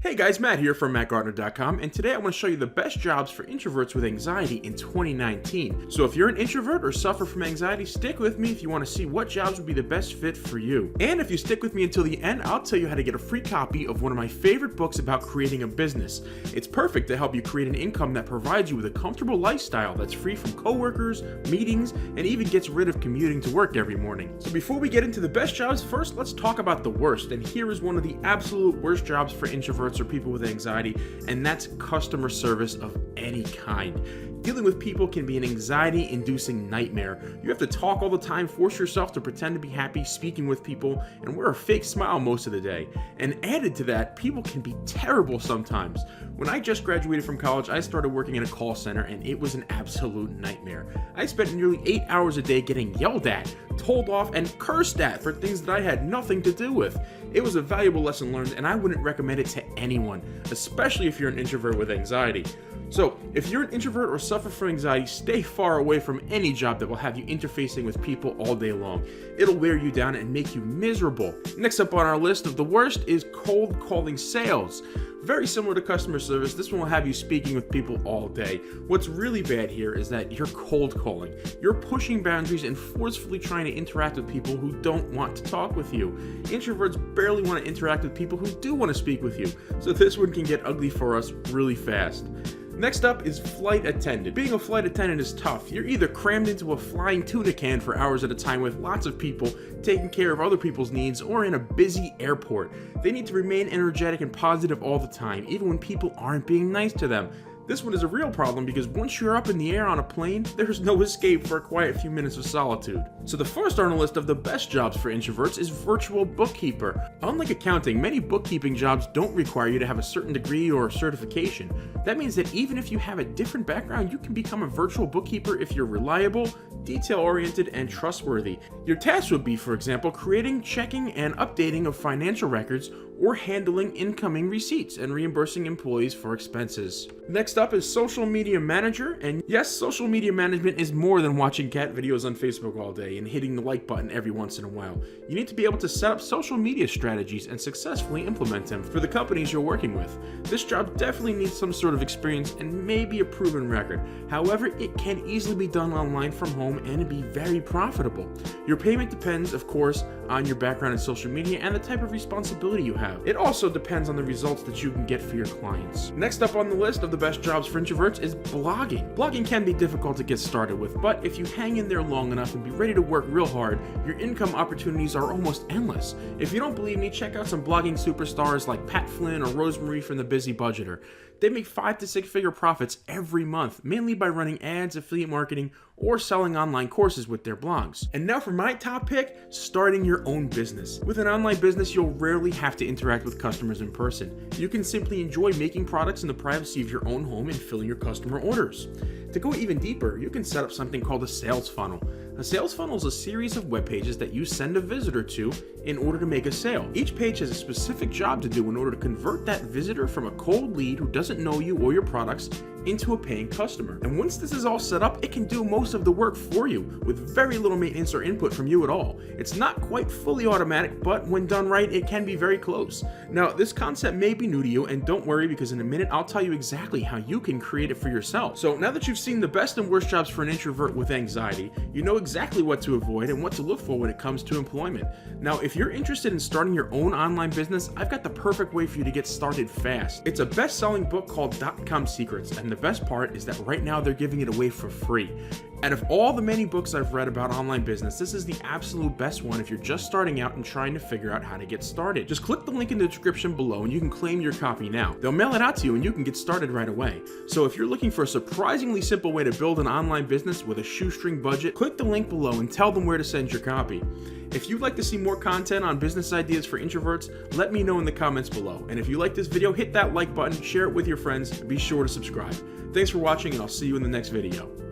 Hey guys, Matt here from MattGartner.com, and today I want to show you the best jobs for introverts with anxiety in 2019. So if you're an introvert or suffer from anxiety, stick with me if you want to see what jobs would be the best fit for you. And if you stick with me until the end, I'll tell you how to get a free copy of one of my favorite books about creating a business. It's perfect to help you create an income that provides you with a comfortable lifestyle that's free from coworkers, meetings, and even gets rid of commuting to work every morning. So before we get into the best jobs, first let's talk about the worst, and here is one of the absolute worst jobs for introverts or people with anxiety, and that's customer service of any kind. Dealing with people can be an anxiety-inducing nightmare. You have to talk all the time, force yourself to pretend to be happy speaking with people, and wear a fake smile most of the day. And added to that, people can be terrible sometimes. When I just graduated from college, I started working in a call center, and it was an absolute nightmare. I spent nearly 8 hours a day getting yelled at, told off, and cursed at for things that I had nothing to do with. It was a valuable lesson learned, and I wouldn't recommend it to anyone, especially if you're an introvert with anxiety. So, if you're an introvert or suffer from anxiety, stay far away from any job that will have you interfacing with people all day long. It'll wear you down and make you miserable. Next up on our list of the worst is cold calling sales. Very similar to customer service, this one will have you speaking with people all day. What's really bad here is that you're cold calling. You're pushing boundaries and forcefully trying to interact with people who don't want to talk with you. Introverts barely want to interact with people who do want to speak with you, so this one can get ugly for us really fast. Next up is flight attendant. Being a flight attendant is tough. You're either crammed into a flying tuna can for hours at a time with lots of people taking care of other people's needs, or in a busy airport. They need to remain energetic and positive all the time, even when people aren't being nice to them. This one is a real problem because once you're up in the air on a plane, there's no escape for a quiet few minutes of solitude. So the first on the list of the best jobs for introverts is virtual bookkeeper. Unlike accounting, many bookkeeping jobs don't require you to have a certain degree or certification. That means that even if you have a different background, you can become a virtual bookkeeper if you're reliable, detail-oriented, and trustworthy. Your tasks would be, for example, creating, checking, and updating of financial records, or handling incoming receipts and reimbursing employees for expenses. Next up is social media manager, and yes, social media management is more than watching cat videos on Facebook all day and hitting the like button every once in a while. You need to be able to set up social media strategies and successfully implement them for the companies you're working with. This job definitely needs some sort of experience and maybe a proven record. However, it can easily be done online from home and be very profitable. Your payment depends, of course, on your background in social media and the type of responsibility you have. It also depends on the results that you can get for your clients. Next up on the list of the best jobs for introverts is blogging. Blogging can be difficult to get started with, but if you hang in there long enough and be ready to work real hard, your income opportunities are almost endless. If you don't believe me, check out some blogging superstars like Pat Flynn or Rosemary from The Busy Budgeter. They make 5 to 6 figure profits every month, mainly by running ads, affiliate marketing, or selling online courses with their blogs. And now for my top pick, starting your own business. With an online business, you'll rarely have to interact with customers in person. You can simply enjoy making products in the privacy of your own home and filling your customer orders. To go even deeper, you can set up something called a sales funnel. A sales funnel is a series of web pages that you send a visitor to in order to make a sale. Each page has a specific job to do in order to convert that visitor from a cold lead who doesn't know you or your products into a paying customer. And once this is all set up, it can do most of the work for you with very little maintenance or input from you at all. It's not quite fully automatic, but when done right, it can be very close. Now, this concept may be new to you, and don't worry because in a minute, I'll tell you exactly how you can create it for yourself. So now that you've seen the best and worst jobs for an introvert with anxiety, you know exactly what to avoid and what to look for when it comes to employment. Now, if you're interested in starting your own online business, I've got the perfect way for you to get started fast. It's a best-selling book called .comSecrets, and the best part is that right now they're giving it away for free. Out of all the many books I've read about online business, this is the absolute best one if you're just starting out and trying to figure out how to get started. Just click the link in the description below and you can claim your copy now. They'll mail it out to you and you can get started right away. So if you're looking for a surprisingly simple way to build an online business with a shoestring budget, click the link below and tell them where to send your copy. If you'd like to see more content on business ideas for introverts, let me know in the comments below. And if you like this video, hit that like button, share it with your friends, and be sure to subscribe. Thanks for watching, and I'll see you in the next video.